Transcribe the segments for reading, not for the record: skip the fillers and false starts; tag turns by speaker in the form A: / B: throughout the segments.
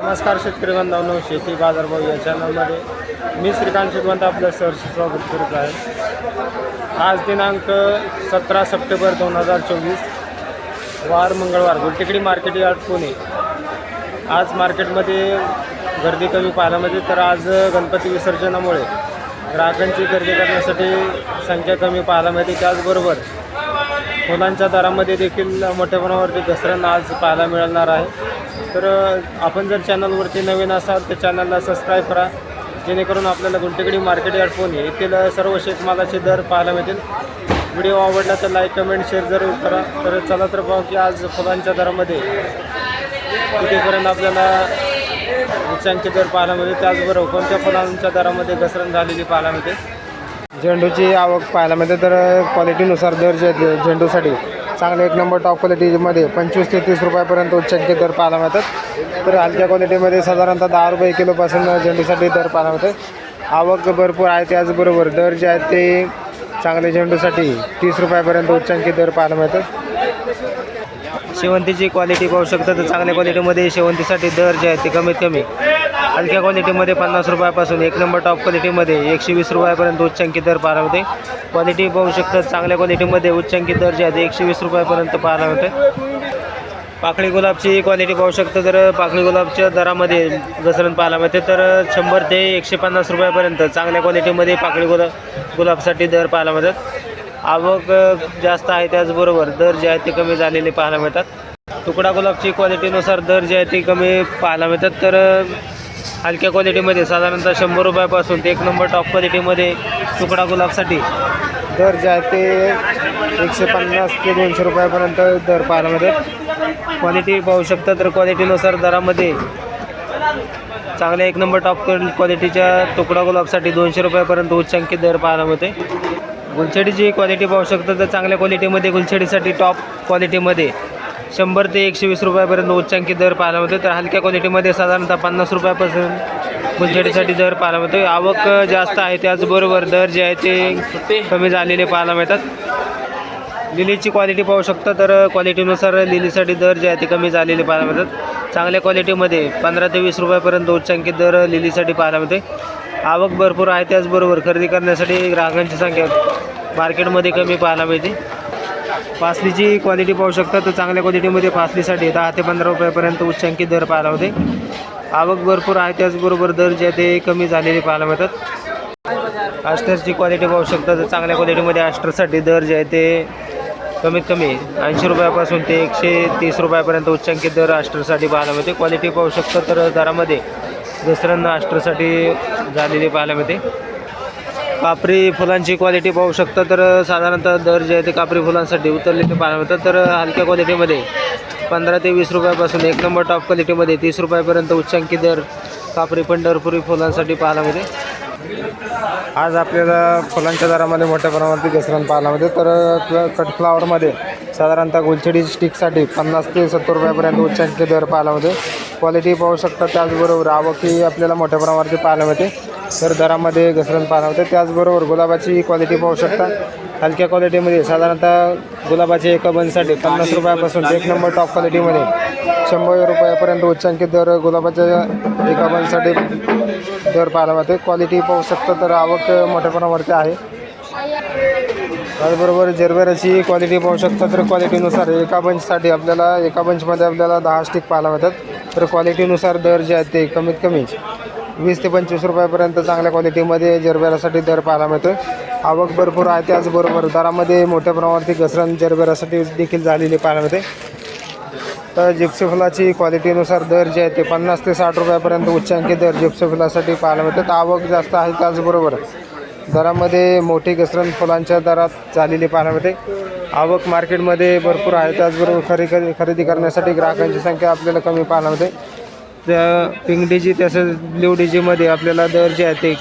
A: नमस्कार शेतकरी बांधवांनो, शेती बाजारभाव या चॅनलमध्ये मी श्रीकांत श्रीमंत आपलं सहर्ष स्वागत करत आहे। आज दिनांक 17 सप्टेंबर 2024 वार मंगळवार, गुलटेकडी मार्केट यार्ड पुणे। आज मार्केटमध्ये गर्दी कमी पाहायला मिळते, तर आज गणपती विसर्जनामुळे ग्राहकांची गर्दी करण्यासाठी संख्या कमी पाहायला मिळते। त्याचबरोबर फुलांच्या दरामध्ये देखील मोठ्या प्रमाणावरती घसरण आज पाहायला मिळणार आहे। तर आपण जर चॅनलवरती नवीन असाल तर चॅनलला सबस्क्राईब करा, जेणेकरून आपल्याला गुलटेकडी मार्केट यार्ड पुणे येथील सर्व शेतमालाचे दर पाहायला मिळतील। व्हिडिओ आवडला तर लाईक कमेंट शेअर जरूर करा। तर चला तर पाहू की आज फुलांच्या दरामध्ये कितीपर्यंत आपल्याला उच्चांकी दर पाहायला मिळते, त्याचबरोबर कोणत्या फुलांच्या दरामध्ये घसरण झालेली पाहायला मिळते। झेंडूची आवक पाहायला मिळते, तर क्वालिटीनुसार दर जे झेंडूसाठी चांगले एक नंबर टॉप क्वालिटीमध्ये 25 ते 30 रुपयापर्यंत उच्चांकी दर पाहायला मिळतात। तर हलक्या क्वालिटीमध्ये साधारणतः 10 रुपये किलोपासून झेंडूसाठी दर पाहायला मिळते। आवक भरपूर आहे, त्याचबरोबर दर जे आहेत ते चांगले झेंडूसाठी 30 रुपयापर्यंत उच्चांकी दर पाहायला मिळतात। शेवंतीची क्वालिटी पाहू शकता, तर चांगल्या क्वालिटीमध्ये शेवंतीसाठी दर जे आहेत ते कमीत कमी हलक्या क्वालिटीमध्ये 50 रुपयापासून एक नंबर टॉप क्वालिटीमध्ये 120 रुपयापर्यंत उच्चांकी दर पाहायला मिळते। क्वालिटी पाहू शकता, चांगल्या क्वालिटीमध्ये उच्चांकी दर जे आहेत 120 रुपयापर्यंत पाहायला मिळते। पाकळी गुलाबची क्वालिटी पाहू शकता, तर पाकळी गुलाबच्या दरामध्ये घसरण पाहायला मिळते, तर 100 ते 150 रुपयापर्यंत चांगल्या क्वालिटीमध्ये पाकळी गुलाबसाठी दर पाहायला मिळतात। आवक जास्त आहे, त्याचबरोबर दर जे आहेत ते कमी झालेले पाहायला मिळतात। तुकडा गुलाबची क्वालिटीनुसार दर जे आहे ते कमी पाहायला मिळतात, तर हलक्या क्वालिटीमध्ये साधारणतः 100 रुपयापासून ते एक नंबर टॉप क्वालिटीमध्ये तुकडा गुलाबसाठी दर जे आहेत ते 150 ते 200 रुपयापर्यंत दर पाहायला मिळतात। क्वालिटी पाहू शकता, तर क्वालिटीनुसार दरामध्ये चांगल्या एक नंबर टॉप क्वालिटीच्या तुकडा गुलाबसाठी 200 रुपयापर्यंत उच्चांकी दर पाहायला मिळते। गुलछडीची क्वालिटी पाहू शकता, तर चांगल्या क्वालिटीमध्ये गुलछडीसाठी टॉप क्वालिटीमध्ये 100 ते 120 रुपयापर्यंत उच्चांकी दर पाहायला मिळते, तर हलक्या क्वालिटीमध्ये साधारणतः 50 रुपयापासून गुलछडीसाठी दर पाहायला मिळते। आवक जास्त आहे, त्याचबरोबर दर जे आहे ते कमी झालेले पाहायला मिळतात। लिलीची क्वालिटी पाहू शकता, तर क्वालिटीनुसार लिलीसाठी दर जे आहे ते कमी झालेले पाहायला मिळतात। चांगल्या क्वालिटीमध्ये 15 ते 20 रुपयापर्यंत उच्चांकी दर लिलीसाठी पाहायला मिळते। आवक भरपूर आहे, त्याचबरोबर खरेदी करण्यासाठी ग्राहकांची संख्या मार्केटमध्ये कमी पाहायला मिळते। फासलीची क्वालिटी पाहू शकता, तर चांगल्या क्वालिटीमध्ये फासलीसाठी 10 ते 15 रुपयापर्यंत उच्चांकी दर पाहायला मिळते। आवक भरपूर आहे, त्याचबरोबर दर जे आहे ते कमी झालेले पाहायला मिळतात। आस्टरची क्वालिटी पाहू शकता, तर चांगल्या क्वालिटीमध्ये आस्टरसाठी दर जे आहे ते कमीत कमी 80 रुपयापासून ते 130 रुपयापर्यंत उच्चांकी दर आस्टरसाठी पाहायला मिळते। क्वालिटी पाहू शकता, तर दरामध्ये घसरण आस्टरसाठी झालेली पाहायला मिळते। कापरी फुलांची क्वालिटी पाहू शकता, तर साधारणतः दर जे आहे ते कापरी फुलांसाठी उतरलेले पाहायला मिळतात, तर हलक्या क्वालिटीमध्ये 15 ते 20 रुपयापासून एक नंबर टॉप क्वालिटीमध्ये 30 रुपयापर्यंत उच्चांकी दर कापरी पंढरपुरी फुलांसाठी पाहायला मिळते। आज आपल्याला फुलांच्या दरामध्ये मोठ्या प्रमाणावरती घसरण पाहायला मिळते, तर कट फ्लावरमध्ये साधारणतः गुलछडी स्टिकसाठी 50 ते 70 रुपयापर्यंत उच्चांकी दर पाहायला मिळते। क्वालिटी पाहू शकता, त्याचबरोबर आवकही आपल्याला मोठ्या प्रमाणावरती पाहायला मिळते, तर दरामध्ये घसरण पाहायला मिळते। त्याचबरोबर गुलाबाची क्वालिटी पाहू शकता, हलक्या क्वालिटीमध्ये साधारणतः गुलाबाच्या एका बंचसाठी 50 रुपयापासून एक नंबर टॉप क्वालिटीमध्ये 100 रुपयापर्यंत उच्चांकी दर गुलाबाच्या एका बंचसाठी दर पाहायला मिळते। क्वालिटी पाहू शकता, तर आवक मोठ्या प्रमाणावरती आहे। त्याचबरोबर जरबेराची क्वालिटी पाहू शकता, तर क्वालिटीनुसार एका बंचसाठी आपल्याला एका बंचमध्ये आपल्याला 10 स्टिक पाहायला मिळतात, तर क्वालिटीनुसार दर जे आहेत ते कमीत कमी 20 ते 25 रुपयापर्यंत चांगल्या क्वालिटीमध्ये जरबेरासाठी दर पाहायला मिळतो। आवक भरपूर आहे, त्याचबरोबर दरामध्ये मोठ्या प्रमाणावरती घसरण जरबेरासाठी देखील झालेली पाहायला मिळते। तर जिप्सी फुलाची क्वालिटीनुसार दर जे आहे ते 50 ते 60 रुपयापर्यंत उच्चांकी दर जिप्सी फुलासाठी पाहायला मिळतात। आवक जास्त आहे, त्याचबरोबर दरामध्ये मोठी घसरण फुलांच्या दरात झालेली पाहायला मिळते। आवक मार्केटमध्ये भरपूर आहे, त्याचबरोबर खरेदी करण्यासाठी ग्राहकांची संख्या आपल्याला कमी पाहायला मिळते। त्या पिंक डीजी तसंच ब्ल्यू डीजीमध्ये आपल्याला दर जे आहे ते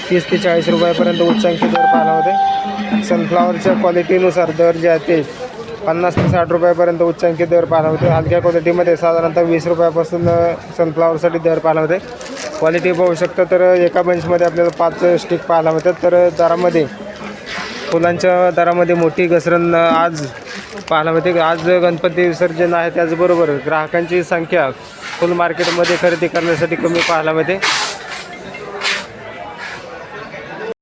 A: 30 ते 40 रुपयापर्यंत उच्चांकी दर पाहायला मिळते। सनफ्लावरच्या क्वालिटीनुसार दर जे आहे ते 50 ते 60 रुपयापर्यंत उच्चांकी दर पाहायला मिळते। हलक्या क्वालिटीमध्ये साधारणतः 20 रुपयापासून सनफ्लावरसाठी दर पाहायला मिळते। क्वालिटी पाहू शकता, तर एका बंचमध्ये आपल्याला 5 स्टिक पाहायला मिळतात, तर दरामध्ये फुलांच्या दरामध्ये मोठी घसरण आज पाहायला मिळते. आज गणपती विसर्जन आहे त्याचबरोबर ग्राहकांची संख्या फुल मार्केटमध्ये खरेदी करण्यासाठी कमी पाहायला मिळते.